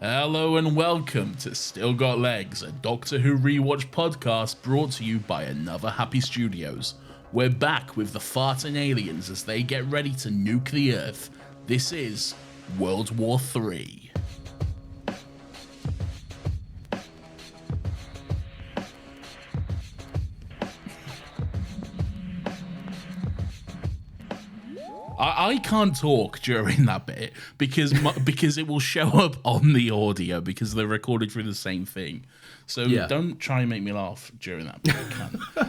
Hello and welcome to Still Got Legs, a Doctor Who Rewatch podcast brought to you by Another Happy Studios. We're back with the farting aliens as they get ready to nuke the Earth. This is World War III. I can't talk during that bit because it will show up on the audio because they're recorded through the same thing. So Don't try and make me laugh during that bit.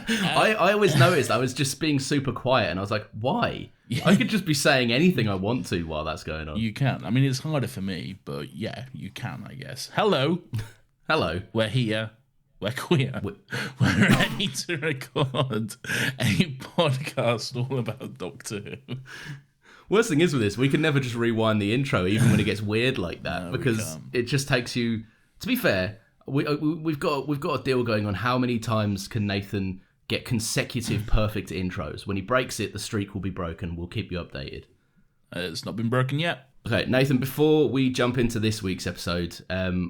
I always noticed I was just being super quiet and I was like, why? I could just be saying anything I want to while that's going on. You can. I mean, it's harder for me, but yeah, you can, I guess. Hello. Hello. We're here. We're queer. We're ready to record a podcast all about Doctor Who. Worst thing is with this, we can never just rewind the intro, even when it gets weird like that, because it just takes you. To be fair, we've got a deal going on. How many times can Nathan get consecutive perfect intros? When he breaks it, the streak will be broken. We'll keep you updated. It's not been broken yet. Okay, Nathan. Before we jump into this week's episode,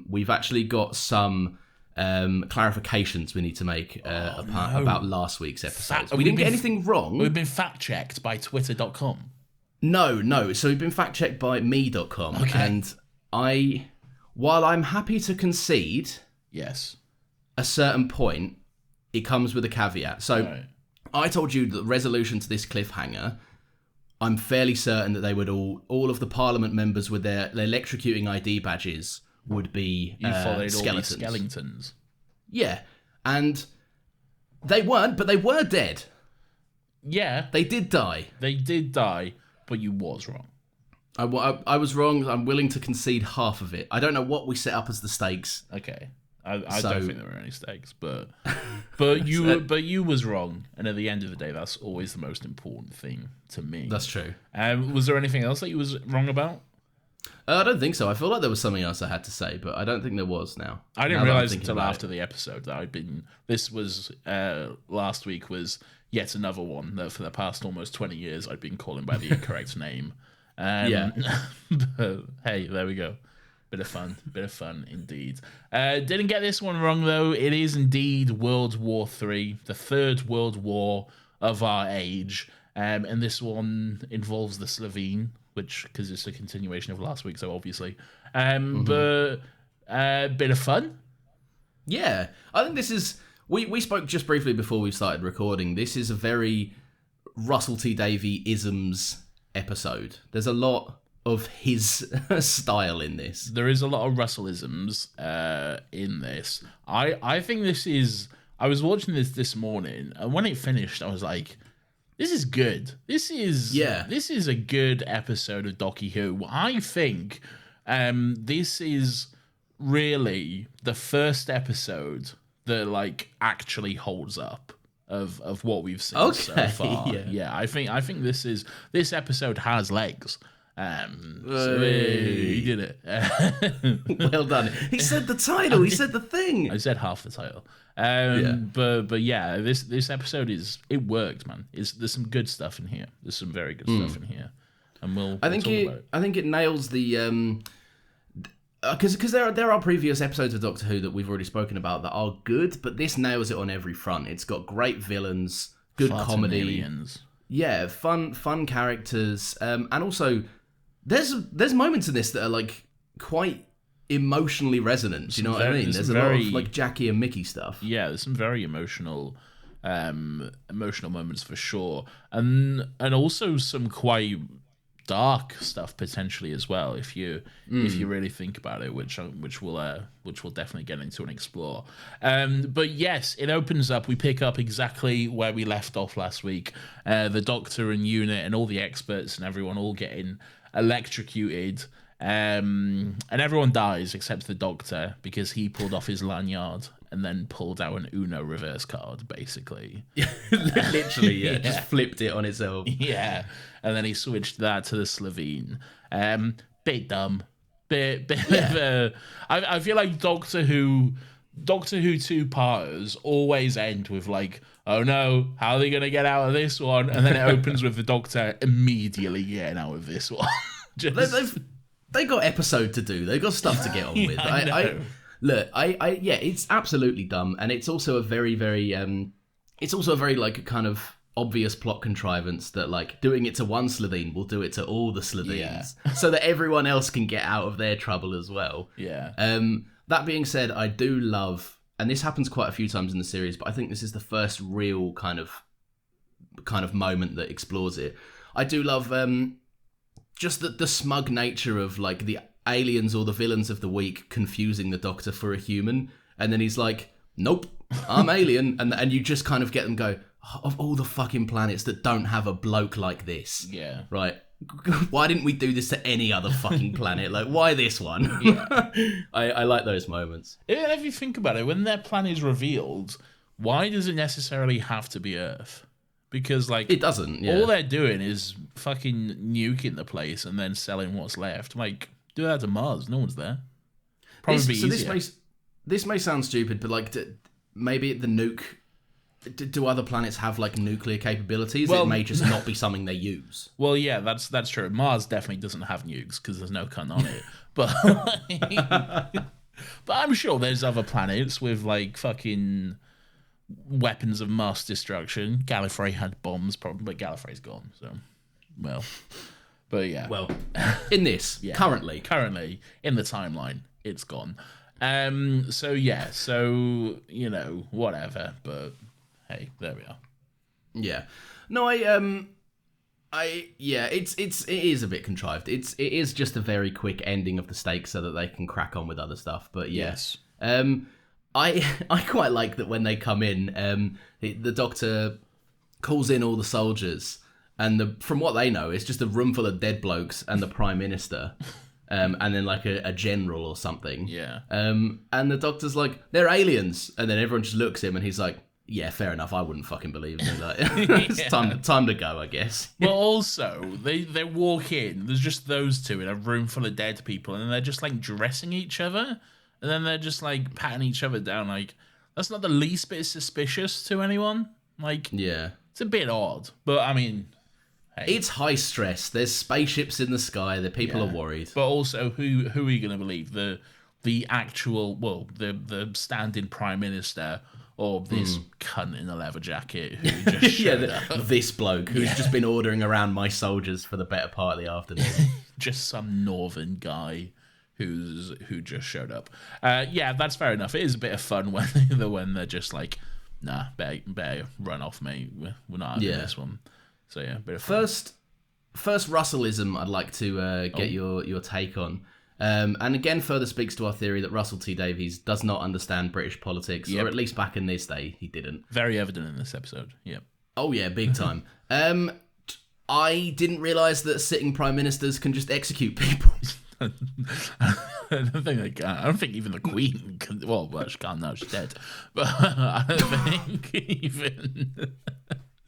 we've actually got some clarifications we need to make about last week's episode. We didn't get anything wrong. We've been fact-checked by twitter.com. No. So we've been fact-checked by me.com. Okay. And while I'm happy to concede a certain point, it comes with a caveat. So I told you that the resolution to this cliffhanger, I'm fairly certain that they would all of the Parliament members with their electrocuting ID badges would be skeletons. Yeah, and they weren't, but they were dead. Yeah. They did die. But you was wrong. I was wrong. I'm willing to concede half of it. I don't know what we set up as the stakes. Okay. I don't think there were any stakes, but you was wrong. And at the end of the day, that's always the most important thing to me. That's true. Was there anything else that you was wrong about? I don't think so. I feel like there was something else I had to say, but I don't think there was now. I didn't realize until after the episode that last week was yet another one that for the past almost 20 years I'd been calling by the incorrect name. But hey, there we go. Bit of fun indeed. Didn't get this one wrong though. It is indeed World War III, the third World War of our age. And this one involves the Slovene, because it's a continuation of last week, so obviously. But bit of fun. Yeah, I think this is... We spoke just briefly before we started recording. This is a very Russell T Davey isms episode. There's a lot of his style in this. There is a lot of Russellisms in this. I think this is... I was watching this morning, and when it finished, I was like... This is good. This is a good episode of Doctor Who. I think this is really the first episode that actually holds up of what we've seen so far. Yeah, I think this episode has legs. So he did it. Well done. He said the title. He said the thing. I said half the title. But yeah, this episode it worked, man. There's some good stuff in here. There's some very good stuff in here, and I think it nails the because there are previous episodes of Doctor Who that we've already spoken about that are good, but this nails it on every front. It's got great villains, good comedy, aliens. Yeah, fun characters, and also there's moments in this that are quite emotionally resonant. Do you know what I mean? There's a lot of Jackie and Mickey stuff. Yeah, there's some very emotional moments for sure, and also some quite dark stuff potentially as well. If you really think about it, which we'll definitely get into and explore. But yes, it opens up. We pick up exactly where we left off last week. The Doctor and Unit and all the experts and everyone all getting electrocuted. And everyone dies except the Doctor because he pulled off his lanyard and then pulled out an Uno reverse card, basically. Literally, just flipped it on itself. Yeah, and then he switched that to the Slovene. Bit dumb. Bit of I feel like Doctor Who two-parters always end with oh no, how are they going to get out of this one? And then it opens with the Doctor immediately getting out of this one. they got episode to do. They got stuff to get on with. Yeah, it's absolutely dumb, and it's also a very, very, it's also a very like kind of obvious plot contrivance that like doing it to one Slitheen will do it to all the Slitheens, so that everyone else can get out of their trouble as well. Yeah. That being said, I do love, and this happens quite a few times in the series, but I think this is the first real kind of moment that explores it. I do love just the smug nature of like the aliens or the villains of the week confusing the Doctor for a human, and then he's like, nope, I'm alien, and you just kind of get them go, of all the fucking planets that don't have a bloke like this, right, why didn't we do this to any other fucking planet? Like, why this one? I like those moments. If you think about it, when their plan is revealed, why does it necessarily have to be Earth? Because, like, it doesn't. All they're doing is fucking nuking the place and then selling what's left. Like, do that to Mars. No one's there. Probably be easier. This may sound stupid, but like, maybe the nuke. Do other planets have like nuclear capabilities? Well, it may just not be something they use. Well, yeah, that's true. Mars definitely doesn't have nukes because there's no cunt on it. But but I'm sure there's other planets with like fucking weapons of mass destruction. Gallifrey had bombs, probably, but Gallifrey's gone. So, well, but yeah. Well, in this currently in the timeline, it's gone. So yeah, so you know, whatever. But hey, there we are. Yeah. No, it is a bit contrived. It is just a very quick ending of the stakes so that they can crack on with other stuff. But yes. I quite like that when they come in, the Doctor calls in all the soldiers, and from what they know, it's just a room full of dead blokes and the Prime Minister, and then like a general or something. Yeah. And the Doctor's like, they're aliens, and then everyone just looks at him, and he's like, yeah, fair enough. I wouldn't fucking believe it. Like, it's time to go, I guess. Well, also they walk in. There's just those two in a room full of dead people, and they're just like dressing each other. And then they're just, like, patting each other down. Like, that's not the least bit suspicious to anyone. Like, yeah, it's a bit odd. But, I mean, hey. It's high stress. There's spaceships in the sky. The people are worried. But also, who are you going to believe? The actual, well, the standing Prime Minister or this cunt in a leather jacket who just showed up? This bloke who's just been ordering around my soldiers for the better part of the afternoon. Just some northern guy who just showed up. Yeah, that's fair enough. It is a bit of fun when they're just like, nah, better run off, mate. We're not having this one. So yeah, a bit of fun. First Russellism I'd like to get your take on. And again, further speaks to our theory that Russell T Davies does not understand British politics, or at least back in this day, he didn't. Very evident in this episode, yep. Oh yeah, big time. I didn't realise that sitting Prime Ministers can just execute people. I don't think they can. I don't think even the Queen can. Well, she can't now. She's dead. But I don't think even.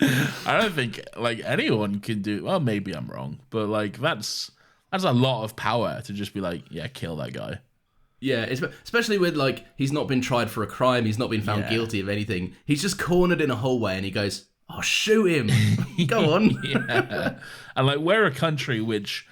I don't think like anyone can do. Well, maybe I'm wrong, but like that's a lot of power to just be like, yeah, kill that guy. Yeah, especially with like he's not been tried for a crime. He's not been found guilty of anything. He's just cornered in a hallway, and he goes, "Oh, shoot him! Go on." Yeah, and like we're a country which.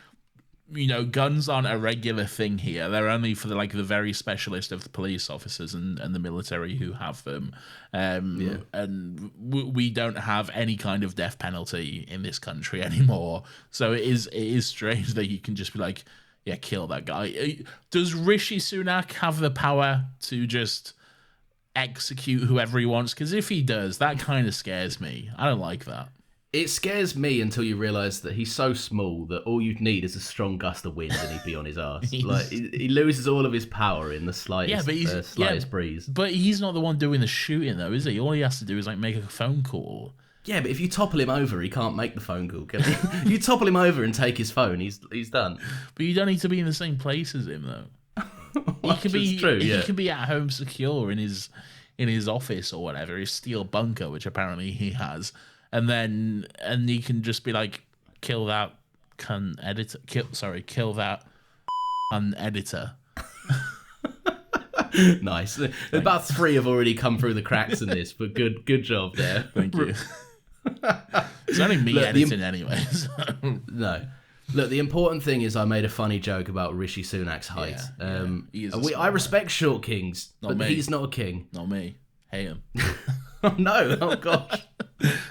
You know, guns aren't a regular thing here. They're only for the very specialist of the police officers and the military who have them. And we don't have any kind of death penalty in this country anymore. So it is strange that you can just be like, yeah, kill that guy. Does Rishi Sunak have the power to just execute whoever he wants? Because if he does, that kind of scares me. I don't like that. It scares me until you realise that he's so small that all you'd need is a strong gust of wind and he'd be on his arse. Like he loses all of his power in the slightest, slightest breeze. But he's not the one doing the shooting, though, is he? All he has to do is like make a phone call. Yeah, but if you topple him over, he can't make the phone call, can he? You topple him over and take his phone, he's done. But you don't need to be in the same place as him, though. Well, he can be at home secure in his office or whatever, his steel bunker, which apparently he has. And he can just be like, kill that cunt editor. Kill that editor. Nice. About 3 have already come through the cracks in this, but good job there. Thank you. It's only me editing anyway. So. No. Look, the important thing is I made a funny joke about Rishi Sunak's height. I respect short kings, but he's not a king. Not me. Hate him. Oh, no. Oh, gosh.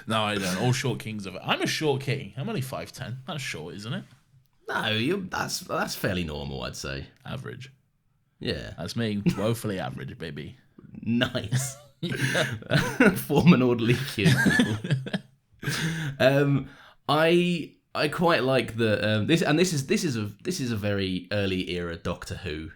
No, I don't. All short kings of it. I'm a short king. I'm only 5'10". That's short, isn't it? No, that's fairly normal, I'd say. Average. Yeah. That's me. Woefully average, baby. Nice. Form an orderly queue. I quite like the this is a very early era Doctor Who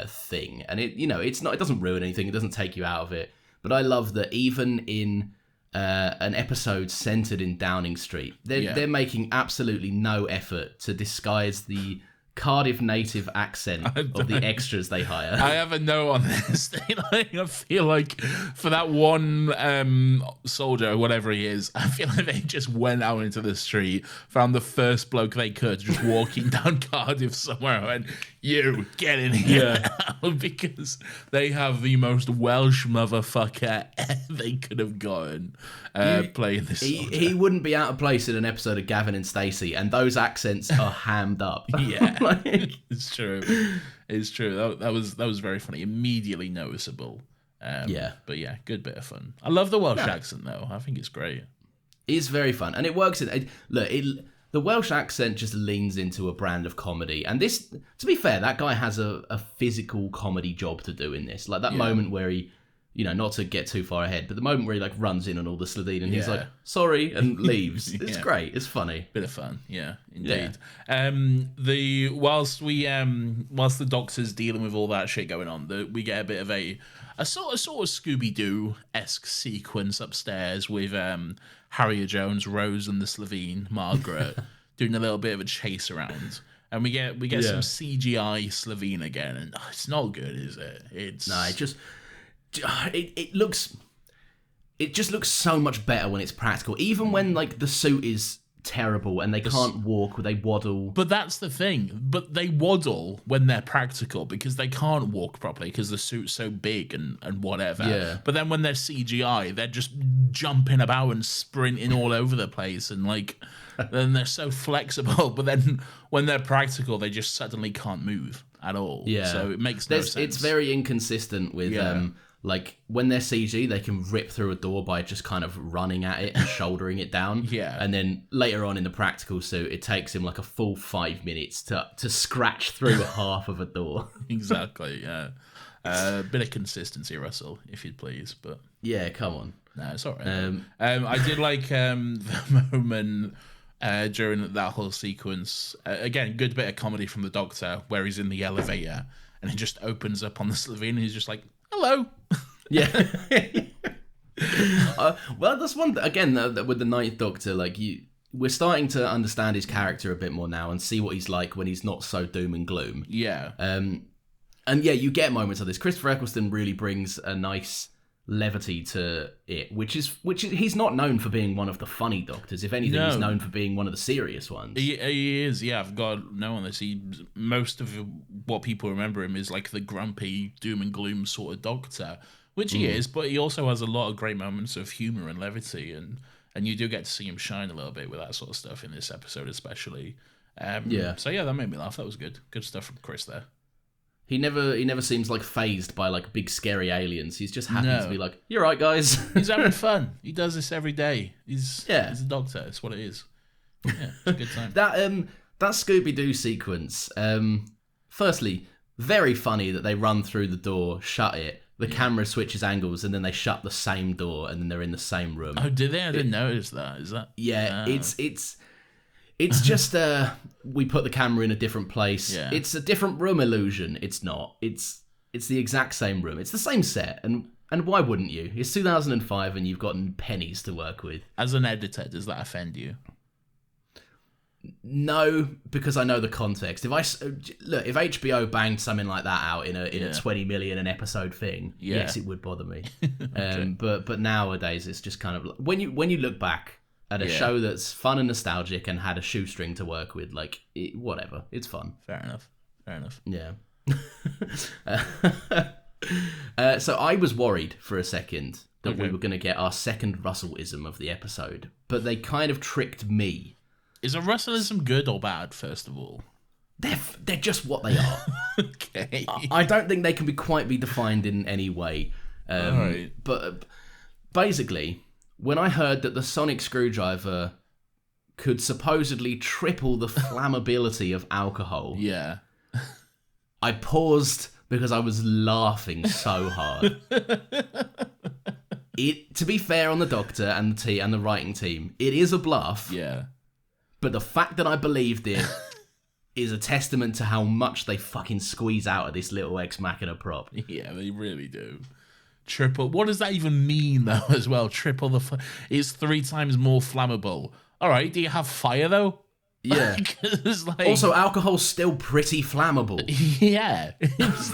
thing, and it doesn't ruin anything, it doesn't take you out of it, but I love that even in an episode centered in Downing Street, they're making absolutely no effort to disguise the Cardiff native accent of the extras they hire. I have a note on this. I feel like for that one soldier, or whatever he is, I feel like they just went out into the street, found the first bloke they could, just walking down Cardiff somewhere, and went, "You, get in here." Because they have the most Welsh motherfucker they could have gotten playing this soldier. He wouldn't be out of place in an episode of Gavin and Stacey, and those accents are hammed up. Yeah. It's true. It's true. That was very funny. Immediately noticeable. But yeah, good bit of fun. I love the Welsh accent though. I think it's great. It's very fun, and it works. The Welsh accent just leans into a brand of comedy, and this, to be fair, that guy has a physical comedy job to do in this. Like that moment where he, not to get too far ahead, but the moment where he like runs in on all the Slitheen and he's like, "Sorry," and leaves. It's great. It's funny. Bit of fun. Yeah, indeed. Yeah. Whilst the Doctor's dealing with all that shit going on, we get a bit of a sort of Scooby-Doo-esque sequence upstairs with Harriet Jones, Rose, and the Slitheen, Margaret, doing a little bit of a chase around. And we get some CGI Slitheen again, and it's not good, is it? It just looks so much better when it's practical. Even when like the suit is terrible and they can't walk or they waddle. But that's the thing. But they waddle when they're practical because they can't walk properly because the suit's so big and whatever. Yeah. But then when they're CGI, they're just jumping about and sprinting all over the place and like then they're so flexible. But then when they're practical, they just suddenly can't move at all. Yeah. So it makes no sense. It's very inconsistent with like when they're CG, they can rip through a door by just kind of running at it and shouldering it down. Yeah. And then later on in the practical suit, it takes him like a full 5 minutes to scratch through half of a door. Exactly, yeah. A bit of consistency, Russell, if you'd please. But yeah, come on. No, it's all right. I did like the moment during that whole sequence. Again, good bit of comedy from the Doctor where he's in the elevator and it just opens up on the Slitheen and he's just like, "Hello." Yeah. Well, that's one again with the Ninth Doctor. Like we're starting to understand his character a bit more now and see what he's like when he's not so doom and gloom. Yeah. And yeah, you get moments of this. Christopher Eccleston really brings a nice levity to it, which is he's not known for being one of the funny Doctors. If anything, he's known for being one of the serious ones. He is, yeah. I've got to know on this. Most of what people remember him is like the grumpy, doom and gloom sort of Doctor, which he is. But he also has a lot of great moments of humor and levity, and you do get to see him shine a little bit with that sort of stuff in this episode, especially. So yeah, that made me laugh. That was good. Good stuff from Chris there. He never seems like phased by like big scary aliens. He's just happy to be like, "You're right, guys." He's having fun. He does this every day. He's a Doctor. It's what it is. Yeah, it's a good time. that Scooby-Doo sequence. Firstly, very funny that they run through the door, shut it. The camera switches angles, and then they shut the same door, and then they're in the same room. Oh, did they? I didn't notice that. Is that? Yeah, it's just we put the camera in a different place. Yeah. It's a different room illusion. It's not. It's the exact same room. It's the same set, and why wouldn't you? It's 2005, and you've gotten pennies to work with. As an editor, does that offend you? No, because I know the context. If HBO banged something like that out in a 20 million an episode thing, yes, it would bother me. Okay. But nowadays it's just kind of when you look back at a show that's fun and nostalgic and had a shoestring to work with, like whatever, it's fun. Fair enough. Yeah. So I was worried for a second that we were going to get our second Russell-ism of the episode, but they kind of tricked me. Is Russellism good or bad, first of all? They're just what they are. Okay. I don't think they can quite be defined in any way. Right. But basically, when I heard that the sonic screwdriver could supposedly triple the flammability of alcohol, yeah, I paused because I was laughing so hard. To be fair on the Doctor and the writing team, it is a bluff. Yeah. But the fact that I believed it is a testament to how much they fucking squeeze out of this little Ex Machina prop. Yeah, they really do. Triple. What does that even mean, though, as well? Triple the... It's 3 times more flammable. All right, do you have fire, though? Yeah. Also, alcohol's still pretty flammable. Yeah. It's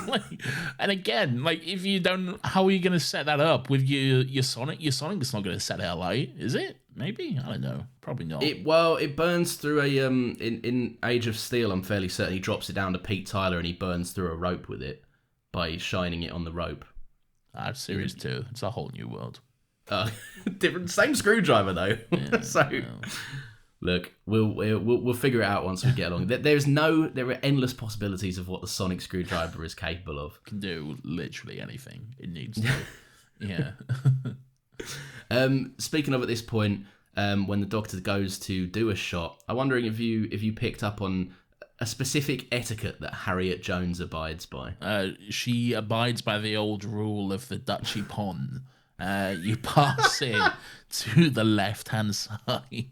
and again, if you don't... How are you going to set that up with your Sonic? Your Sonic's not going to set it alight, is it? Maybe? I don't know. Probably not. It burns through a... In Age of Steel, I'm fairly certain he drops it down to Pete Tyler and he burns through a rope with it by shining it on the rope. That's Series 2. It's a whole new world. Different, same screwdriver though. Yeah, Look, we'll figure it out once we get along. There are endless possibilities of what the sonic screwdriver is capable of. Can do literally anything it needs to. Yeah. Speaking of at this point, when the Doctor goes to do a shot, I'm wondering if you picked up on a specific etiquette that Harriet Jones abides by. She abides by the old rule of the Dutchy Pond. You pass it to the left-hand side.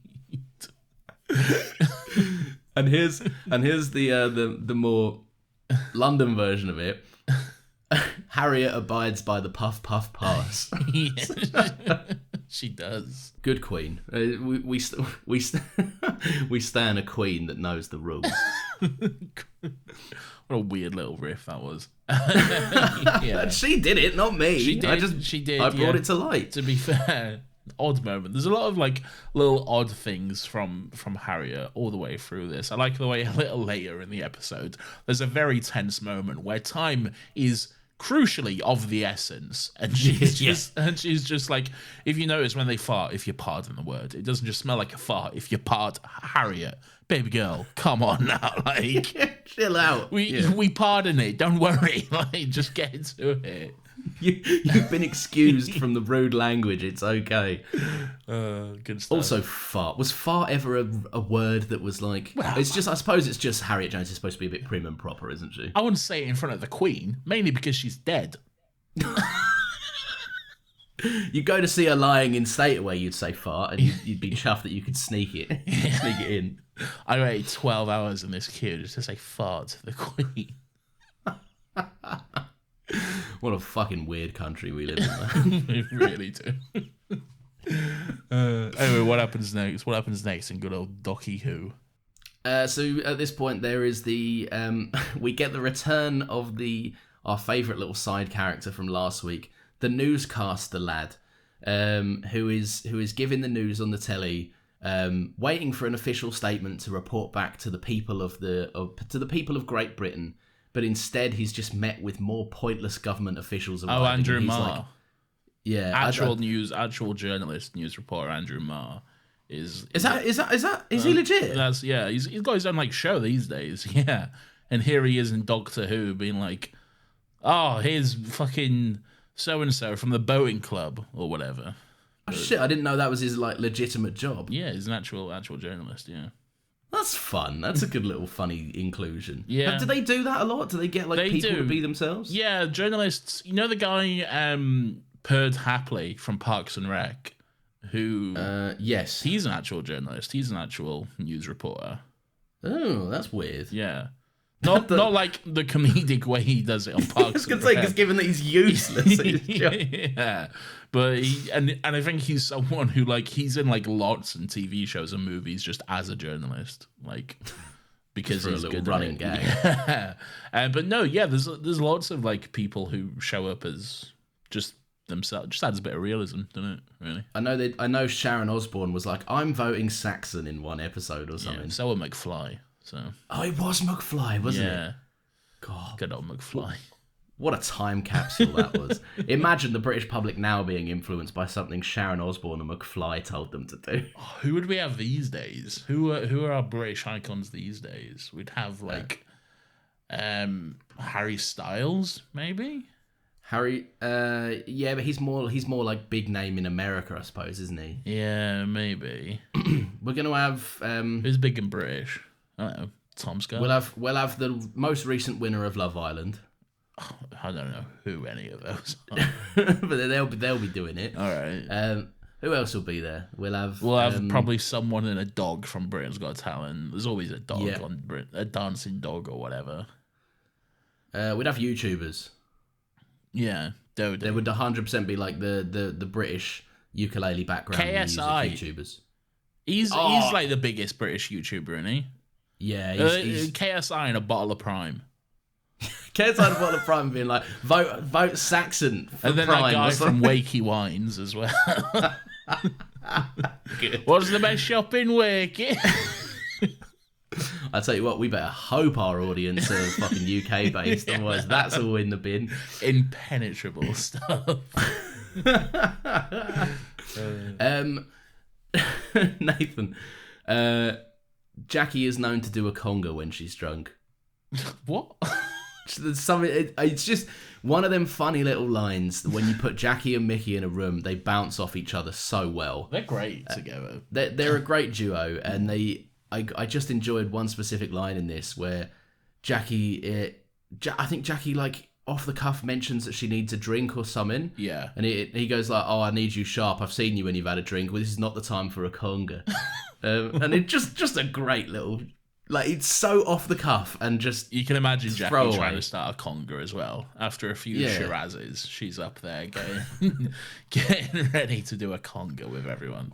and here's the more London version of it. Harriet abides by the puff puff pass. She does. Good queen. We stand a queen that knows the rules. What a weird little riff that was. Yeah. She did it, not me. She did. I brought it to light. To be fair, odd moment. There's a lot of little odd things from Harriet all the way through this. I like the way a little later in the episode, there's a very tense moment where time is crucially of the essence, and she's just like, if you notice when they fart, if you pardon the word, it doesn't just smell like a fart. If you part, Harriet, baby girl, come on now, chill out. We pardon it. Don't worry, just get into it. You've been excused from the rude language. It's okay. Good stuff. Also, fart. Was fart ever a word that was like... Well, it's just... I suppose it's just Harriet Jones is supposed to be a bit prim and proper, isn't she? I wouldn't say it in front of the Queen, mainly because she's dead. You go to see her lying in state where you'd say fart, and you'd be chuffed that you could sneak it in. I waited 12 hours in this queue just to say fart to the Queen. What a fucking weird country we live in, man. We really do. Anyway, what happens next? What happens next in good old Docky Who? So at this point, there is the we get the return of our favourite little side character from last week, the newscaster lad, who is giving the news on the telly, waiting for an official statement to report back to the people of Great Britain. But instead, he's just met with more pointless government officials. Andrew Marr. Actual journalist, news reporter Andrew Marr is he legit? That's he's got his own show these days. Yeah, and here he is in Doctor Who being like, oh, here's fucking so and so from the Boeing Club or whatever. Oh shit! I didn't know that was his legitimate job. Yeah, he's an actual journalist. Yeah. That's fun. That's a good little funny inclusion. Yeah. Do they do that a lot? Do they get people to be themselves? Yeah, journalists. You know the guy Perd Hapley from Parks and Rec, who yes, he's an actual journalist. He's an actual news reporter. Oh, that's weird. Yeah. Not like the comedic way he does it on Parks. I was going to say, because given that he's useless at his job. Yeah, but and I think he's someone who he's in lots of TV shows and movies just as a journalist, because he's a good running gag. Yeah. But no, yeah, there's lots of people who show up as just themselves. Just adds a bit of realism, doesn't it? Really. I know Sharon Osbourne was like, I'm voting Saxon in one episode or something. Yeah, so was McFly. So. Oh, it was McFly, wasn't it? Yeah. God. Good old McFly. What a time capsule that was. Imagine the British public now being influenced by something Sharon Osbourne and McFly told them to do. Oh, who would we have these days? Who are our British icons these days? We'd have like Harry Styles, maybe? Harry, yeah, but he's more like big name in America, I suppose, isn't he? Yeah, maybe. We're gonna have who's big and British? I don't know. Tom Scott. We'll have the most recent winner of Love Island. Oh, I don't know who any of those are. But they'll be doing it. All right. Who else will be there? We'll have probably someone and a dog from Britain's Got Talent. There's always a dog on a dancing dog or whatever. We'd have YouTubers. Yeah, there would 100% be like the British ukulele background KSI music YouTubers. He's like the biggest British YouTuber, isn't he? Yeah, he's KSI and a bottle of Prime. KSI and a bottle of Prime being like vote Saxon for and then Prime that guy from Wakey Wines as well. What's the best shop in Wakey? I tell you what, we better hope our audience are fucking UK based, otherwise that's all in the bin. Impenetrable stuff. Nathan, Jackie is known to do a conga when she's drunk. What? There's something. It's just one of them funny little lines that when you put Jackie and Mickey in a room, they bounce off each other so well. They're great together. They're a great duo, and I just enjoyed one specific line in this where Jackie, I think Jackie like off the cuff mentions that she needs a drink or something. Yeah. And he goes like, "Oh, I need you sharp. I've seen you when you've had a drink. Well, this is not the time for a conga." And it just a great little, like, it's so off the cuff and just you can imagine Jackie trying to start a conga as well. After a few Shirazes, she's up there getting ready to do a conga with everyone.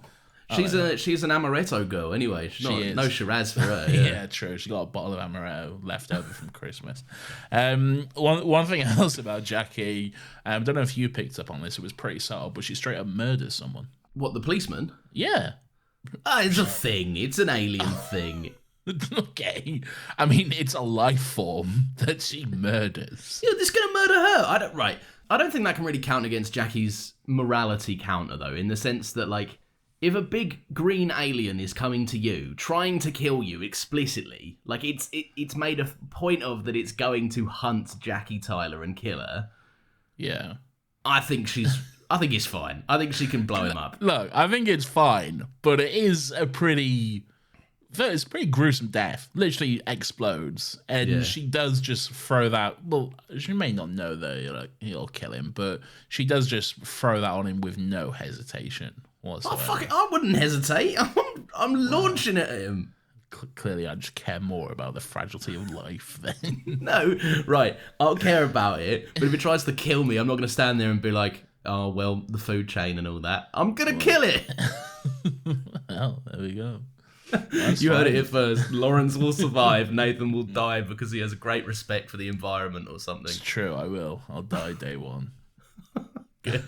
She's an amaretto girl anyway. No Shiraz for her. Yeah, true. She got a bottle of amaretto left over from Christmas. One thing else about Jackie, I don't know if you picked up on this. It was pretty subtle, but she straight up murders someone. What, the policeman? Yeah. It's a thing. It's an alien thing. Okay. I mean, it's a life form that she murders. Yeah, this gonna murder her. I don't think that can really count against Jackie's morality counter, though, in the sense that, like, if a big green alien is coming to you, trying to kill you explicitly, like, it's made a point of that it's going to hunt Jackie Tyler and kill her. Yeah. I think it's fine. I think she can blow him up. Look, I think it's fine, but it's a pretty gruesome death. Literally explodes, and she does just throw that. Well, she may not know that he'll kill him, but she does just throw that on him with no hesitation whatsoever. Oh, fuck it, I wouldn't hesitate. I'm launching it at him. Clearly, I just care more about the fragility of life then. No, right. I'll care about it, but if it tries to kill me, I'm not going to stand there and be like, oh, well, the food chain and all that. I'm going to kill it. Well, there we go. You heard it here first. Lawrence will survive. Nathan will die because he has a great respect for the environment or something. It's true, I will. I'll die day one. Good.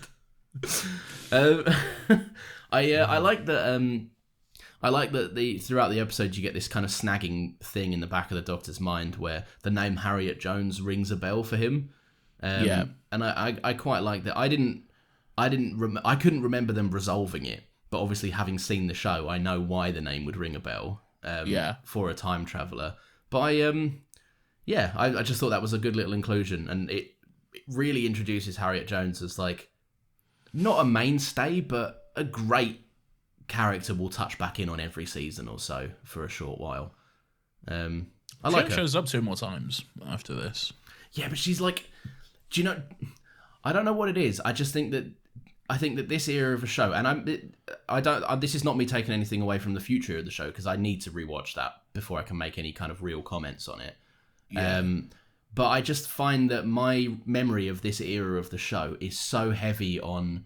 I like that. I like that throughout the episode you get this kind of snagging thing in the back of the Doctor's mind where the name Harriet Jones rings a bell for him. And I quite like that. I couldn't remember them resolving it. But obviously, having seen the show, I know why the name would ring a bell for a time traveler. But I just thought that was a good little inclusion. And it really introduces Harriet Jones as, like, not a mainstay, but a great character we'll touch back in on every season or so for a short while. I like her. Shows up 2 more times after this. Yeah, but she's like, do you know? I don't know what it is. I think that this era of a show, and this is not me taking anything away from the future of the show because I need to rewatch that before I can make any kind of real comments on it. Yeah. But I just find that my memory of this era of the show is so heavy on,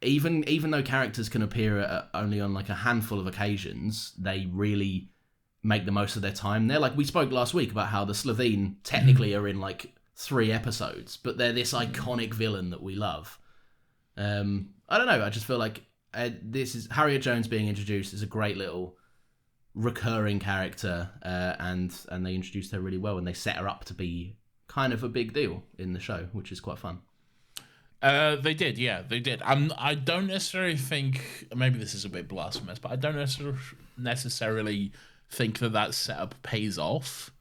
even though characters can appear only on like a handful of occasions, they really make the most of their time there. Like we spoke last week about how the Slovene technically are in like 3 episodes, but they're this iconic villain that we love. I don't know. I just feel like this is Harriet Jones being introduced as a great little recurring character, and they introduced her really well, and they set her up to be kind of a big deal in the show, which is quite fun. They did, yeah, they did. I don't necessarily think, maybe this is a bit blasphemous, but I don't necessarily think that setup pays off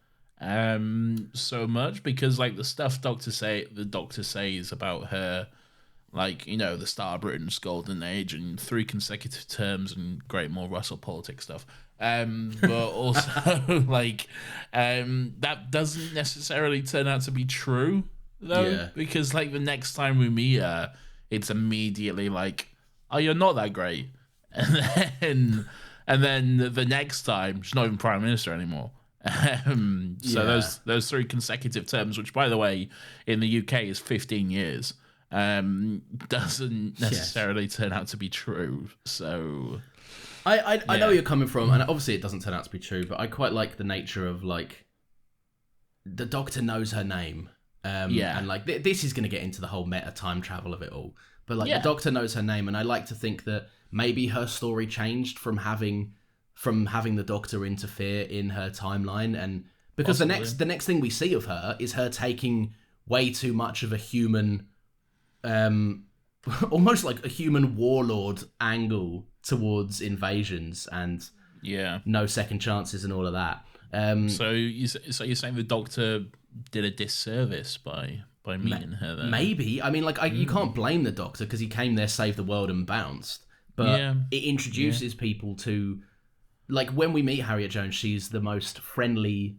so much, because like the stuff the doctor says about her, like, you know, the start of Britain's golden age and 3 consecutive terms and great more Russell politics stuff. But also like that doesn't necessarily turn out to be true though, because like the next time we meet her, it's immediately like, oh, you're not that great, and then the next time she's not even prime minister anymore. So those 3 consecutive terms, which by the way in the UK is 15 years, doesn't necessarily turn out to be true. So I know where you're coming from, and obviously it doesn't turn out to be true, but I quite like the nature of like the doctor knows her name. And like this is going to get into the whole meta time travel of it all, but like the doctor knows her name, and I like to think that maybe her story changed from having the doctor interfere in her timeline, and because the next thing we see of her is her taking way too much of a human, almost like a human warlord angle towards invasions and no second chances and all of that. So you're saying the doctor did a disservice by meeting her there? Maybe. I mean, like, you can't blame the doctor because he came there, saved the world, and bounced. But it introduces people to, like, when we meet Harriet Jones, she's the most friendly,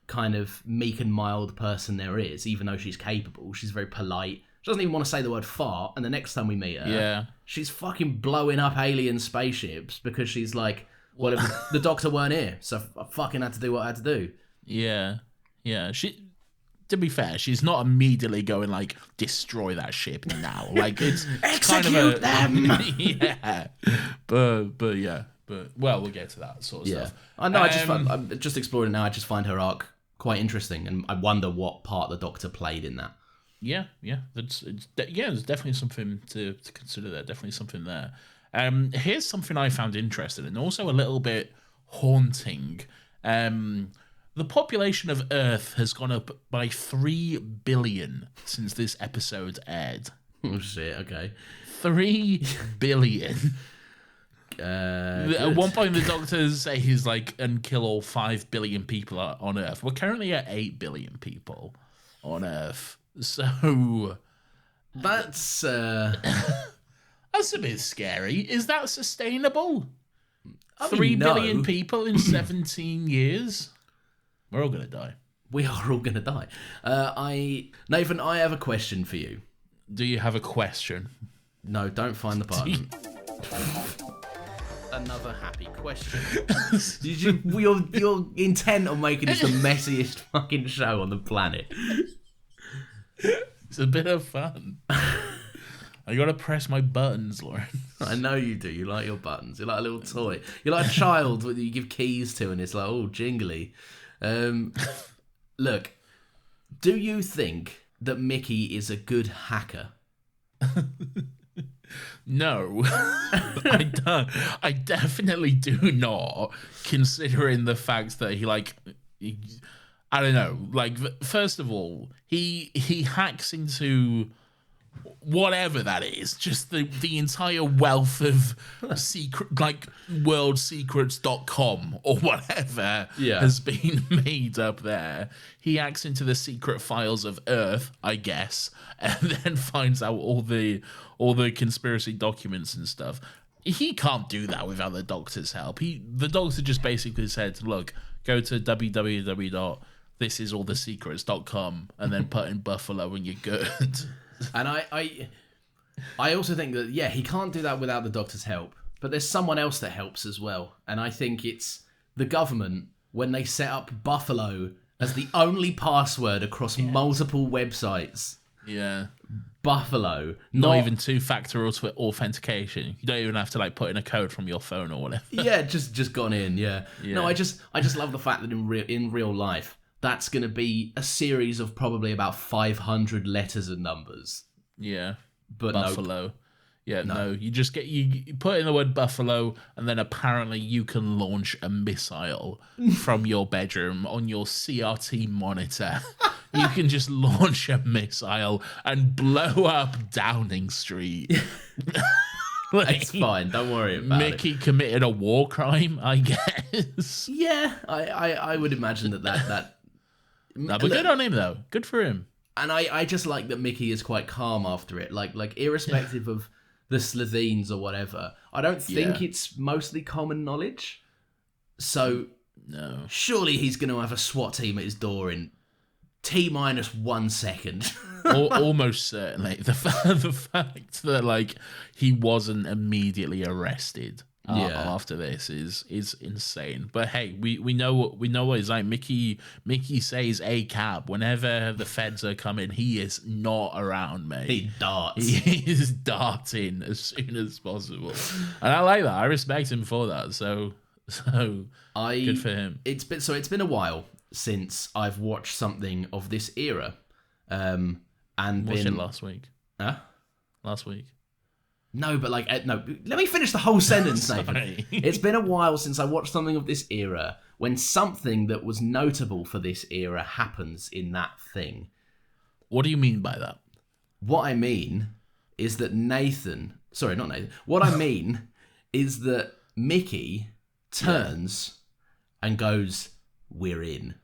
kind of meek and mild person there is, even though she's capable. She's very polite. She doesn't even want to say the word fart. And the next time we meet her, she's fucking blowing up alien spaceships because she's like, well, the doctor weren't here, so I fucking had to do what I had to do. Yeah. To be fair, she's not immediately going like, destroy that ship now. Like, it's execute them. But well, we'll get to that sort of stuff. I know. I'm just exploring it now. I just find her arc quite interesting, and I wonder what part the doctor played in that. There's definitely something to consider there. Definitely something there. Here's something I found interesting and also a little bit haunting. The population of Earth has gone up by 3 billion since this episode aired. Oh shit! Okay, 3 billion. At one point, the doctors say he's like, and kill all 5 billion people on Earth. We're currently at 8 billion people on Earth, so that's a bit scary. Is that sustainable? 3 billion people in 17 years. We're all gonna die. We are all gonna die. Nathan, I have a question for you. Do you have a question? No, don't find the button. Another happy question. You're intent on making this the messiest fucking show on the planet. It's a bit of fun. I gotta press my buttons, Lauren. I know you do. You like your buttons. You're like a little toy. You're like a child that you give keys to, and it's like, oh, jingly. Look, do you think that Mickey is a good hacker? No, I don't. I definitely do not, considering the fact that I don't know. Like, first of all, he hacks into whatever that is, just the entire wealth of secret, like worldsecrets.com or whatever has been made up there. He hacks into the secret files of Earth, I guess, and then finds out all the conspiracy documents and stuff. He can't do that without the doctor's help. The doctor just basically said, look, go to www.thisisallthesecrets.com and then put in Buffalo and you're good. And I also think that, he can't do that without the doctor's help. But there's someone else that helps as well. And I think it's the government when they set up Buffalo as the only password across multiple websites. Yeah. Buffalo. Not even two-factor authentication. You don't even have to like put in a code from your phone or whatever. Yeah, just gone in, yeah. No, I just love the fact that in real life, that's going to be a series of probably about 500 letters and numbers. Yeah. But Buffalo. Nope. Yeah, no. You just you put in the word Buffalo, and then apparently you can launch a missile from your bedroom on your CRT monitor You can just launch a missile and blow up Downing Street. It's fine. Don't worry about Mickey committed a war crime, I guess. Yeah, I would imagine that. No, but good on him though. Good for him. And I just like that Mickey is quite calm after it. Like irrespective of the Slovenes or whatever, I don't think it's mostly common knowledge. So no, surely he's going to have a SWAT team at his door in T-1 second. Almost certainly. The fact that like he wasn't immediately arrested after this is insane. But hey, we know what he's like. Mickey says a cab whenever the feds are coming. He is not around, mate. He darts. He is darting as soon as possible, and I like that. I respect him for that. So good for him. It's been a while since I've watched something of this era. And watched it last week. Huh? Last week. No, but no. Let me finish the whole sentence, Nathan. It's been a while since I watched something of this era when something that was notable for this era happens in that thing. What do you mean by that? What I mean is that Sorry, not Nathan. What I mean is that Mickey turns and goes, "We're in."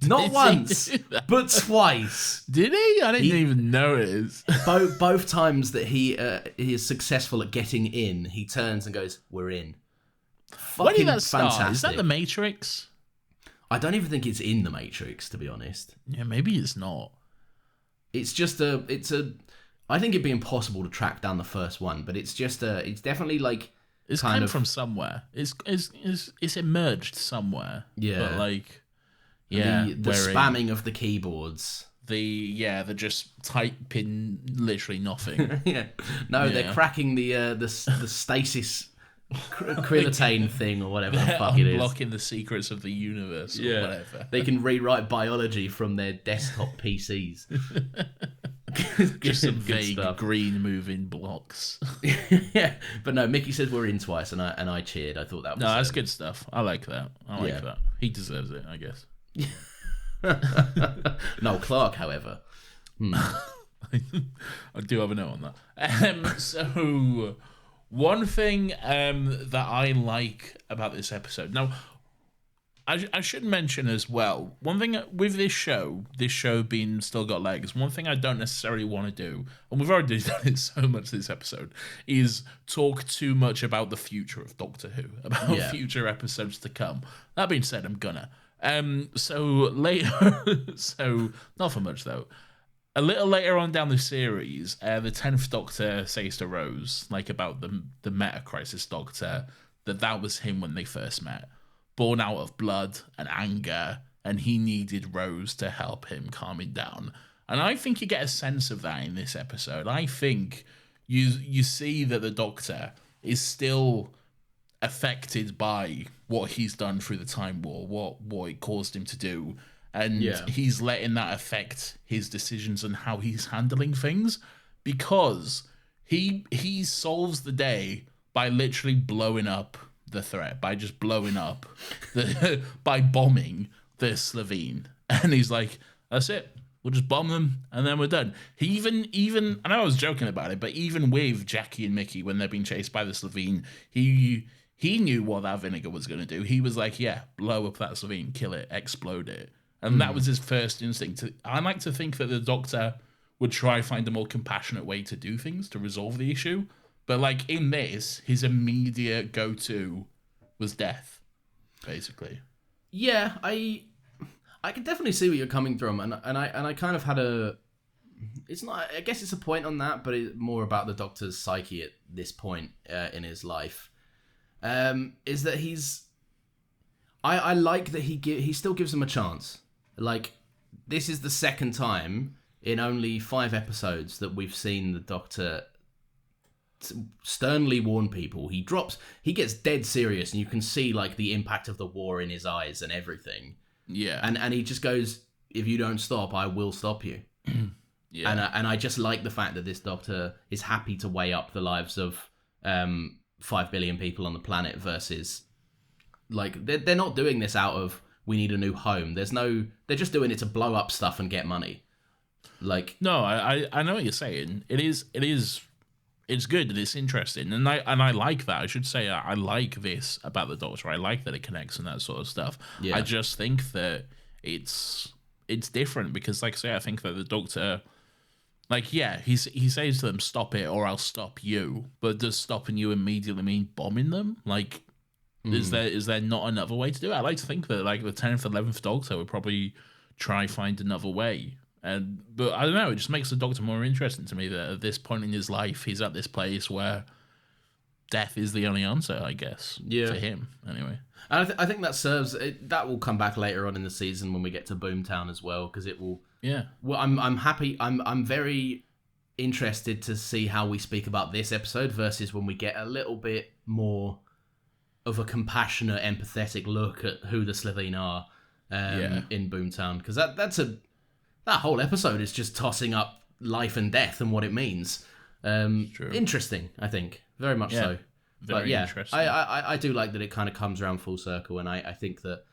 Not once, but twice. Did he? I didn't even notice. Both times that he is successful at getting in, he turns and goes, "We're in." Where did that start? Fantastic. Is that The Matrix? I don't even think it's in The Matrix, to be honest. Yeah, maybe it's not. It's just I think it'd be impossible to track down the first one, but it's definitely like it's kind of from somewhere. It's emerged somewhere. Yeah, but like. Yeah, the spamming of the keyboards. They're just typing literally nothing. They're cracking the stasis crinotane thing or whatever the fuck it is. Unlocking the secrets of the universe or whatever. They can rewrite biology from their desktop PCs. Just some vague green moving blocks. Yeah, but no, Mickey said we're in twice, and I cheered. I thought that was that's good stuff. I like that. That. He deserves it, I guess. Noel Clark, however. I do have a note on that. So, one thing that I like about this episode. Now, I should mention as well, one thing with this show being Still Got Legs, one thing I don't necessarily want to do, and we've already done it so much this episode, is talk too much about the future of Doctor Who, about future episodes to come. That being said, I'm gonna. So later, so not for much though. A little later on down the series, the 10th Doctor says to Rose, like about the Meta Crisis Doctor, that was him when they first met, born out of blood and anger, and he needed Rose to help him calm him down. And I think you get a sense of that in this episode. I think you see that the Doctor is still affected by what he's done through the Time War, what it caused him to do, and he's letting that affect his decisions and how he's handling things, because he solves the day by literally blowing up the threat, by just blowing up by bombing the Slovene, and he's like, that's it, we'll just bomb them and then we're done. He even I know I was joking about it, but even with Jackie and Mickey, when they're being chased by the Slovene, he knew what that vinegar was going to do. He was like, yeah, blow up that Slovene, kill it, explode it. And that was his first instinct. I like to think that the Doctor would try find a more compassionate way to do things, to resolve the issue. But like in this, his immediate go-to was death, basically. Yeah, I can definitely see where you're coming from. And I kind of had it's not, I guess it's a point on that, but it's more about the Doctor's psyche at this point in his life. Is that I like that he still gives them a chance. Like, this is the second time in only 5 episodes that we've seen the Doctor sternly warn people. He gets dead serious, and you can see like the impact of the war in his eyes and everything. Yeah. And he just goes, if you don't stop, I will stop you. Yeah. And I just like the fact that this Doctor is happy to weigh up the lives of 5 billion people on the planet versus, like, they're not doing this out of we need a new home. They're just doing it to blow up stuff and get money. Like, no, I know what you're saying. It's good and it's interesting, and I like that. I should say I like this about the Doctor. I like that it connects and that sort of stuff. Yeah. I just think that it's different because, like I say, I think that the Doctor, like, yeah, he says to them, "Stop it, or I'll stop you." But does stopping you immediately mean bombing them? Like, is there not another way to do it? I like to think that, like, the 10th, 11th Doctor would probably try find another way. But I don't know, it just makes the Doctor more interesting to me that at this point in his life, he's at this place where death is the only answer, I guess, for him, anyway. And I think that serves... that will come back later on in the season when we get to Boomtown as well, because it will... Yeah. Well, I'm happy... I'm very interested to see how we speak about this episode versus when we get a little bit more of a compassionate, empathetic look at who the Slitheen are in Boomtown, because that whole episode is just tossing up life and death and what it means. Interesting, I think. Very much so. But yeah, I do like that it kind of comes around full circle, and I think that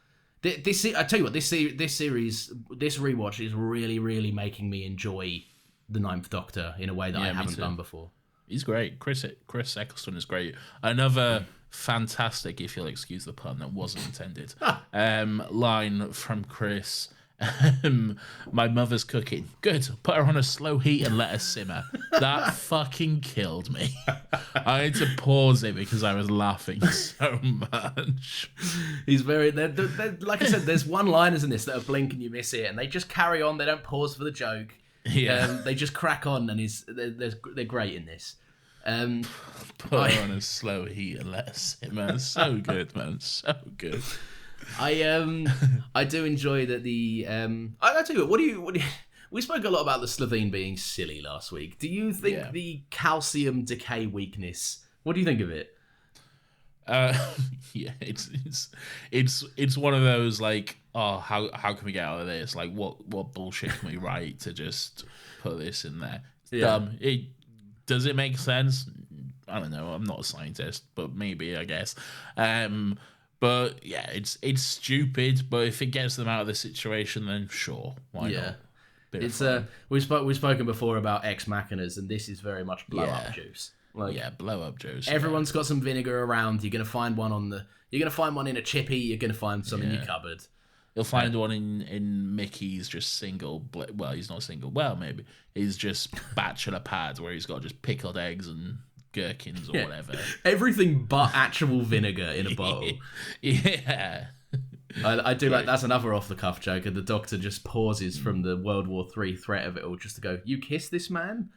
I tell you what, this series, this rewatch is really, really making me enjoy the Ninth Doctor in a way that I haven't done before. He's great. Chris Eccleston is great. Another fantastic, if you'll excuse the pun, that wasn't intended, line from Chris. My mother's cooking. Good. Put her on a slow heat and let her simmer. That fucking killed me. I had to pause it because I was laughing so much. He's very... like I said, there's one-liners in this that are blink and you miss it, and they just carry on. They don't pause for the joke. Yeah. They just crack on, and they're great in this. Put her on a slow heat and let her simmer. So good, man. So good. I do enjoy that the I tell you what do you we spoke a lot about the Slitheen being silly last week. Do you think the calcium decay weakness, what do you think of it? Yeah, it's one of those, like, oh, how can we get out of this? Like, what bullshit can we write to just put this in there? It's dumb. Does it make sense? I don't know. I'm not a scientist, but maybe, I guess. But yeah, it's stupid. But if it gets them out of the situation, then sure, why not? It's we've spoken before about ex machinas, and this is very much blow up juice. Like, blow up juice. Everyone's got some vinegar around. You're gonna find one in a chippy. You're gonna find some in your cupboard. You'll find one in Mickey's just single. Well, he's not single. Well, maybe he's just bachelor pad where he's got just pickled eggs and gherkins or whatever. Everything but actual vinegar in a bowl. Yeah. I do like, that's another off the cuff joke, and the Doctor just pauses from the World War III threat of it all just to go, "You kiss this man?"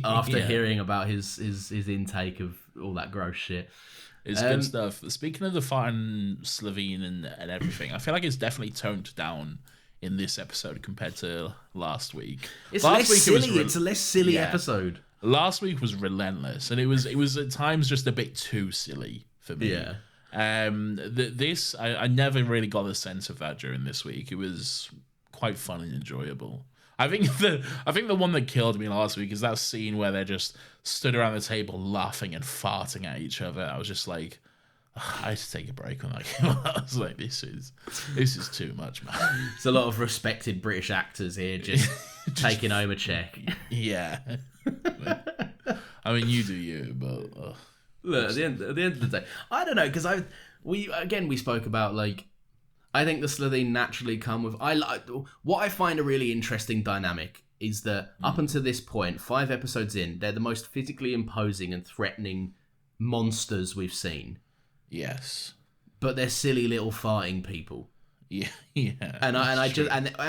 After hearing about his intake of all that gross shit. It's good stuff. Speaking of the fun Slitheen and everything, I feel like it's definitely toned down in this episode compared to last week. It's less silly. It's a less silly episode. Last week was relentless, and it was at times just a bit too silly for me. Yeah. This I never really got a sense of that during this week. It was quite fun and enjoyable. I think the one that killed me last week is that scene where they're just stood around the table laughing and farting at each other. I was just like, I had to take a break when I came out. I was like, this is too much, man. There's a lot of respected British actors here just taking home a check. Yeah. I mean, you do you, but look, at the end of the day, I don't know, because we spoke about, like, I think the Slitheen naturally come with... what I find a really interesting dynamic is that up until this point, 5 episodes in, they're the most physically imposing and threatening monsters we've seen. Yes. But they're silly little farting people. Yeah. And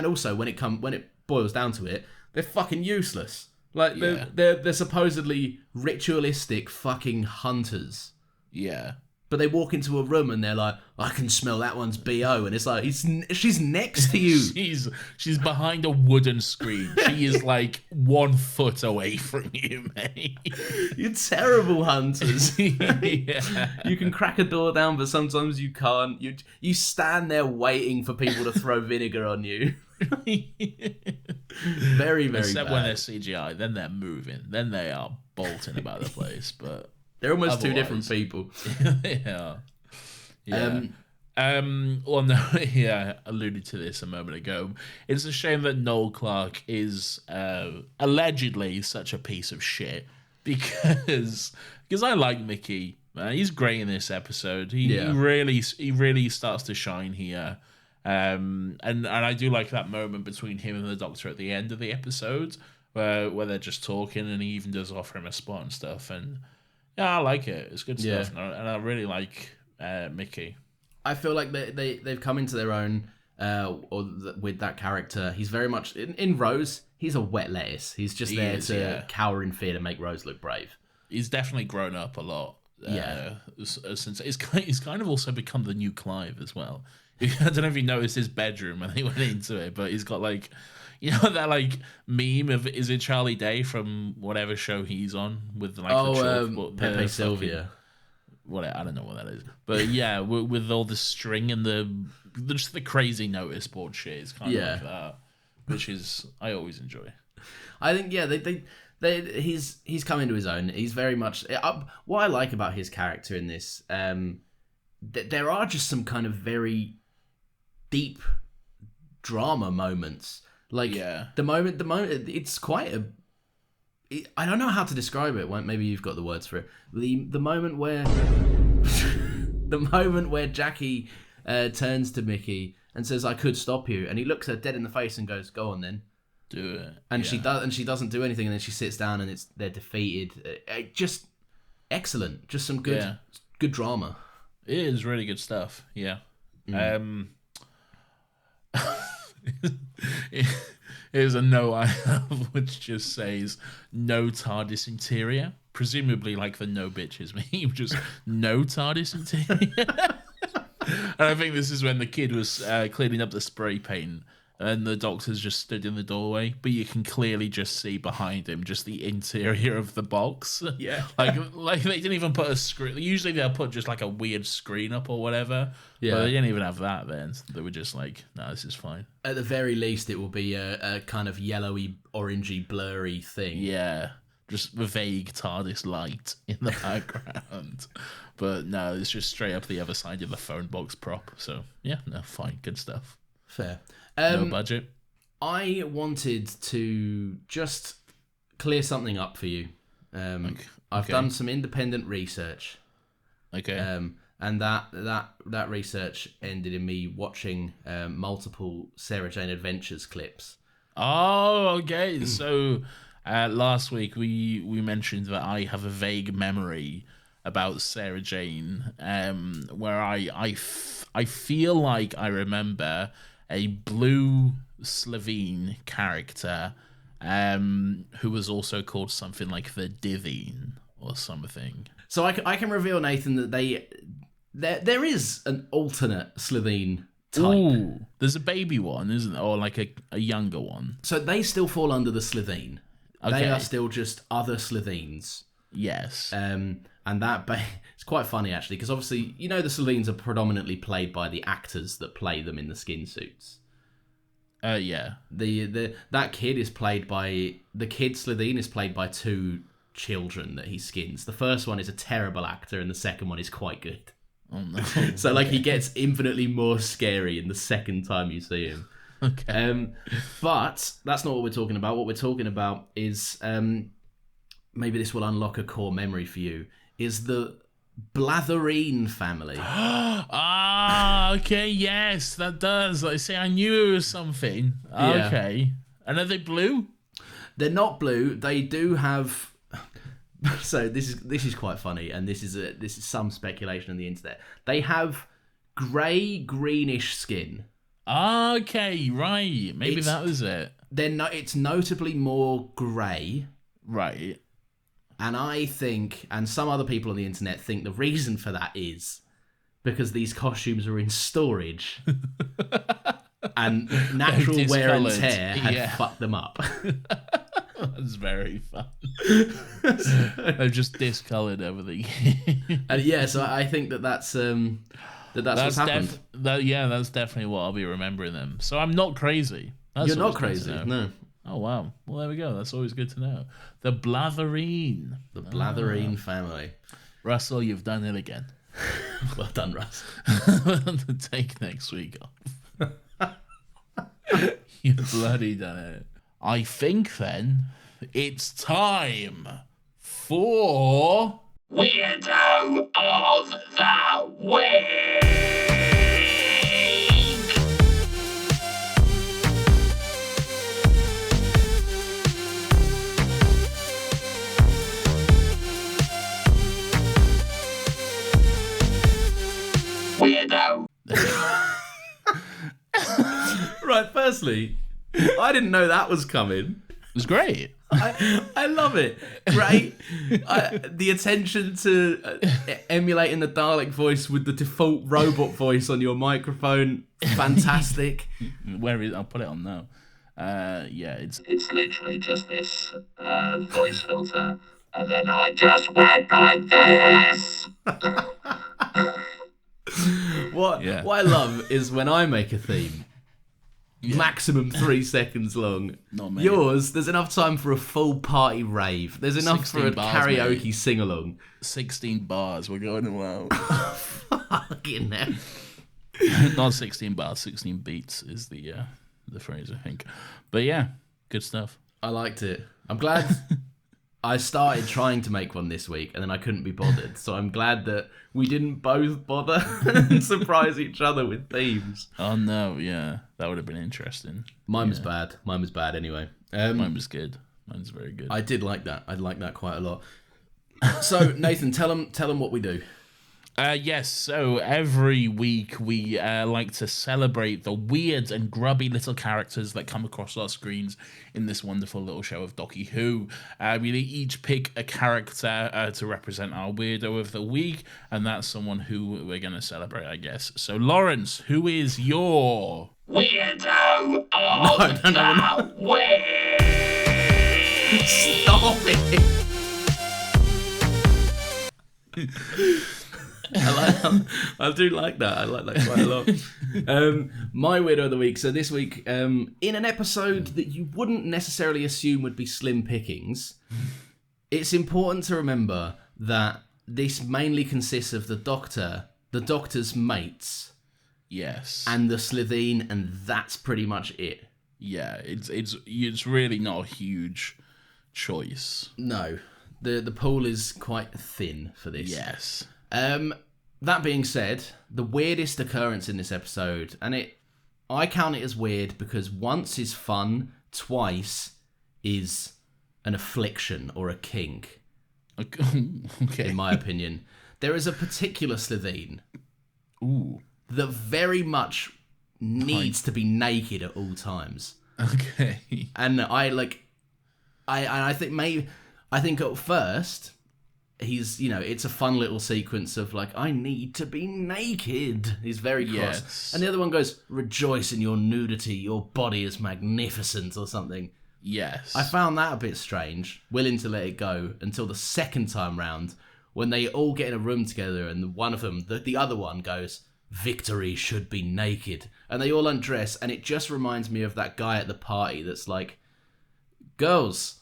also when it boils down to it, they're fucking useless. Like they're supposedly ritualistic fucking hunters. Yeah. But they walk into a room and they're like, I can smell that one's BO. And it's like, she's next to you. she's behind a wooden screen. She is like 1 foot away from you, mate. You're terrible hunters. Yeah. You can crack a door down, but sometimes you can't. You stand there waiting for people to throw vinegar on you. Very, very Except bad. when they're CGI, then they're moving. Then they are bolting about the place, but... They're almost two different people. They are. Yeah. Well, no, yeah, alluded to this a moment ago. It's a shame that Noel Clarke is allegedly such a piece of shit because I like Mickey. He's great in this episode. He really starts to shine here. And I do like that moment between him and the Doctor at the end of the episode where they're just talking, and he even does offer him a spot and stuff. And yeah, I like it. It's good stuff, and I really like Mickey. I feel like they've come into their own with that character. He's very much in Rose. He's a wet lettuce. He's just there to cower in fear to make Rose look brave. He's definitely grown up a lot. Since he's kind of also become the new Clive as well. I don't know if you noticed his bedroom when they went into it, but he's got like, you know, that like meme of, is it Charlie Day from whatever show he's on with like Pepe Sylvia. I don't know what that is, but yeah, with all the string and just the crazy notice board shit, it's kind of like that, which is I always enjoy. I think he's come into his own. He's very much what I like about his character in this. There are just some kind of very deep drama moments. Like the moment it's quite a. I don't know how to describe it. Maybe you've got the words for it. The moment where Jackie turns to Mickey and says, "I could stop you," and he looks her dead in the face and goes, "Go on then, do it." And she does, and she doesn't do anything, and then she sits down and they're defeated. Just excellent. Just some good drama. It is really good stuff. Yeah. Here's a note I have which just says no TARDIS interior, presumably like the no bitches meme, just no TARDIS interior. And I think this is when the kid was cleaning up the spray paint and the Doctor's just stood in the doorway, but you can clearly just see behind him just the interior of the box. Yeah. like they didn't even put a screen. Usually they'll put just like a weird screen up or whatever. Yeah. But they didn't even have that then. They were just like, no, this is fine. At the very least, it will be a kind of yellowy, orangey, blurry thing. Yeah. Just the vague TARDIS light in the background. But no, it's just straight up the other side of the phone box prop. So yeah, no, fine. Good stuff. Fair. No budget. I wanted to just clear something up for you. I've done some independent research. Okay. And that research ended in me watching multiple Sarah Jane Adventures clips. Oh, okay. So last week we mentioned that I have a vague memory about Sarah Jane, where I feel like I remember a blue Slovene character who was also called something like the Divine or something. So I can reveal, Nathan, that there is an alternate Slovene type. Ooh, there's a baby one, isn't there? Or like a younger one. So they still fall under the Slovene. Okay. They are still just other Slovenes. Yes. And that it's quite funny actually, because obviously you know the Slovenes are predominantly played by the actors that play them in the skin suits. Yeah. That kid is played by the kid Slovene is played by two children that he skins. The first one is a terrible actor, and the second one is quite good. Oh no! So like he gets infinitely more scary in the second time you see him. Okay. But that's not what we're talking about. What we're talking about is maybe this will unlock a core memory for you. Is the Blatherine family. Okay, yes, that does. I say I knew it was something. Okay. Yeah. And are they blue? They're not blue. They do have so this is quite funny, and this is some speculation on the internet. They have grey greenish skin. Okay, right. Maybe that was it. It's notably more grey. Right. And I think, and some other people on the internet think the reason for that is because these costumes are in storage and natural wear and tear had fucked them up. That's very fun. They've just discoloured everything. And yeah, so I think that's what's happened. That's definitely what I'll be remembering them. So I'm not crazy. You're not crazy, no. Oh, wow. Well, there we go. That's always good to know. The Blatherine. The Blatherine family. Russell, you've done it again. Well done, Russ. Take next week off. You bloody done it. I think then it's time for Weirdo of the Week. Weirdo. Right, firstly, I didn't know that was coming. It was great. I love it. Great. The attention to emulating the Dalek voice with the default robot voice on your microphone. Fantastic. Where is? I'll put it on now. Yeah, it's literally just this voice filter, and then I just went like this. What I love is when I make a theme, maximum 3 seconds long. Not many. Yours, there's enough time for a full party rave. There's enough for a bars, karaoke sing-along. 16 bars, we're going well. Fucking hell. Not 16 bars, 16 beats is the phrase, I think. But yeah, good stuff. I liked it. I'm glad I started trying to make one this week and then I couldn't be bothered. So I'm glad that we didn't both bother and surprise each other with themes. Oh no, yeah. That would have been interesting. Mine was bad. Mine was bad anyway. Mine was good. Mine's very good. I did like that. I liked that quite a lot. So Nathan, tell them what we do. Yes, so every week we like to celebrate the weird and grubby little characters that come across our screens in this wonderful little show of Doctor Who. We each pick a character to represent our weirdo of the week, and that's someone who we're going to celebrate, I guess. So, Lawrence, who is your Weirdo of the Week? Stop it! I do like that. I like that quite a lot. My weirdo of the week. So this week, in an episode that you wouldn't necessarily assume would be slim pickings, it's important to remember that this mainly consists of the Doctor's mates, yes, and the Slitheen, and that's pretty much it. Yeah, it's really not a huge choice. No, the pool is quite thin for this. Yes. That being said, the weirdest occurrence in this episode, and I count it as weird because once is fun, twice is an affliction or a kink. Okay. In my opinion. There is a particular Slitheen that very much needs to be naked at all times. Okay. And I think at first he's, it's a fun little sequence of like, I need to be naked. He's very cross. Yes. And the other one goes, rejoice in your nudity, your body is magnificent, or something. Yes. I found that a bit strange, willing to let it go, until the second time round, when they all get in a room together and one of them, the other one goes, victory should be naked. And they all undress, and it just reminds me of that guy at the party that's like, girls,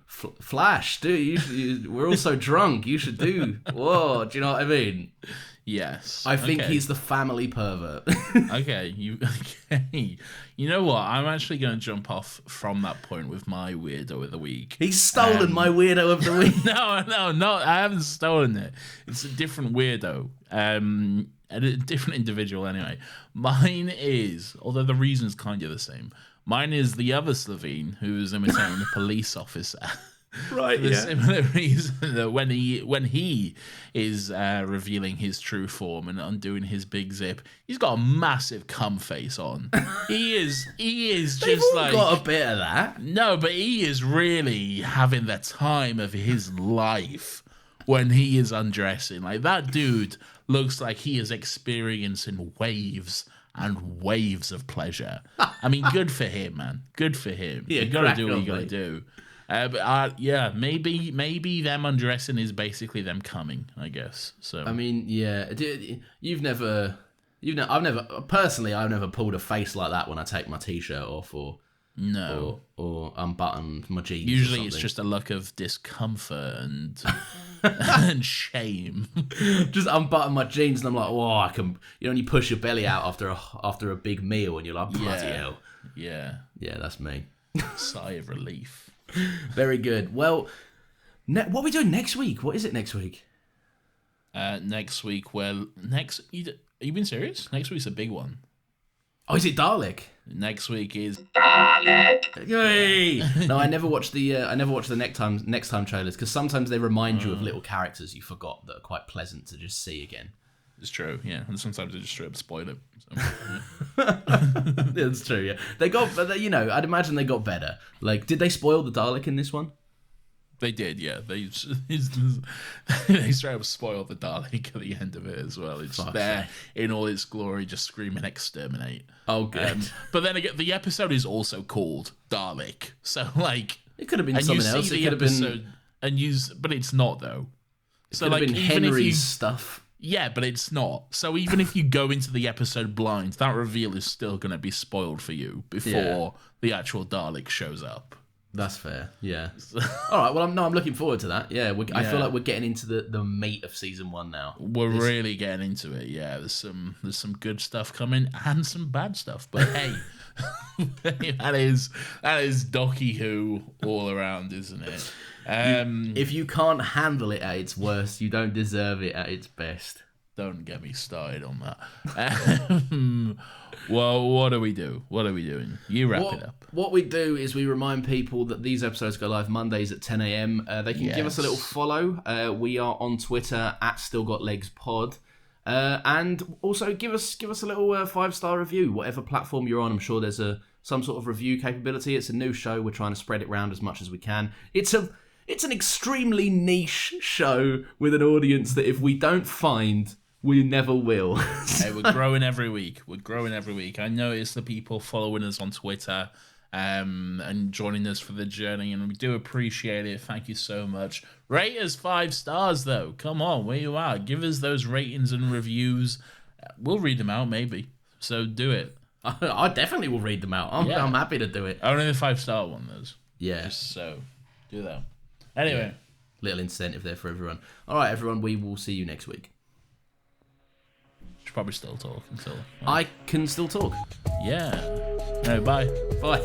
Flash, dude, we're all so drunk, you should do. Whoa, do you know what I mean? Yes. I think he's the family pervert. Okay. You know what? I'm actually going to jump off from that point with my weirdo of the week. He's stolen my weirdo of the week. No, I haven't stolen it. It's a different weirdo. A different individual anyway. Mine is, although the reason's kind of the same, mine is the other Slovene who is imitating the police officer. Right, For the similar reason that when he is revealing his true form and undoing his big zip, he's got a massive cum face on. He is They've just all like got a bit of that. No, but he is really having the time of his life when he is undressing. Like, that dude looks like he is experiencing waves and waves of pleasure. I mean, good for him, man. Good for him. Yeah, you gotta do what you gotta do. Maybe them undressing is basically them coming, I guess. So I mean, yeah, I've never personally, I've never pulled a face like that when I take my t-shirt off, or No. Or unbutton my jeans. Usually it's just a look of discomfort and and shame. Just unbutton my jeans and I'm like, oh, I can. You know, when you push your belly out after a big meal and you're like, bloody hell. Yeah. Yeah, that's me. Sigh of relief. Very good. Well, what are we doing next week? What is it next week? Next week, are you being serious? Next week's a big one. Oh, is it Dalek? Next week is Dalek. Yay! No, I never watched the next time trailers because sometimes they remind you of little characters you forgot that are quite pleasant to just see again. It's true, yeah, and sometimes they just straight up spoil it. So, It's true, yeah. They got, I'd imagine they got better. Like, did they spoil the Dalek in this one? They did, yeah. They straight up spoiled the Dalek at the end of it as well. It's there in all its glory, just screaming "exterminate." Oh, good. But then again, the episode is also called Dalek, so like it could have been something else. It could have been, but it's not though. So like, been even Henry's stuff. Yeah, but it's not. So even if you go into the episode blind, that reveal is still going to be spoiled for you before the actual Dalek shows up. That's fair. Yeah. All right. Well, I'm looking forward to that. Yeah. I feel like we're getting into the meat of season 1 now. We're really getting into it. Yeah. There's some good stuff coming and some bad stuff. But hey, that is Doctor Who all around, isn't it? If you can't handle it at its worst, you don't deserve it at its best. Don't get me started on that. Well, what do we do? What are we doing? You wrap it up. What we do is we remind people that these episodes go live Mondays at 10 a.m. They can give us a little follow. We are on Twitter at StillGotLegsPod. And also give us a little 5-star review, whatever platform you're on. I'm sure there's some sort of review capability. It's a new show. We're trying to spread it around as much as we can. It's an extremely niche show with an audience that if we don't find, we never will. Hey, we're growing every week. I notice the people following us on Twitter and joining us for the journey, and we do appreciate it. Thank you so much. Rate us 5 stars, though. Come on, where you are. Give us those ratings and reviews. We'll read them out, maybe. So do it. I definitely will read them out. I'm happy to do it. Only the 5-star one, though. Yeah. Just so do that. Anyway. Little incentive there for everyone. All right, everyone. We will see you next week. Should probably still talk until... I can still talk. Yeah. No, bye. Bye.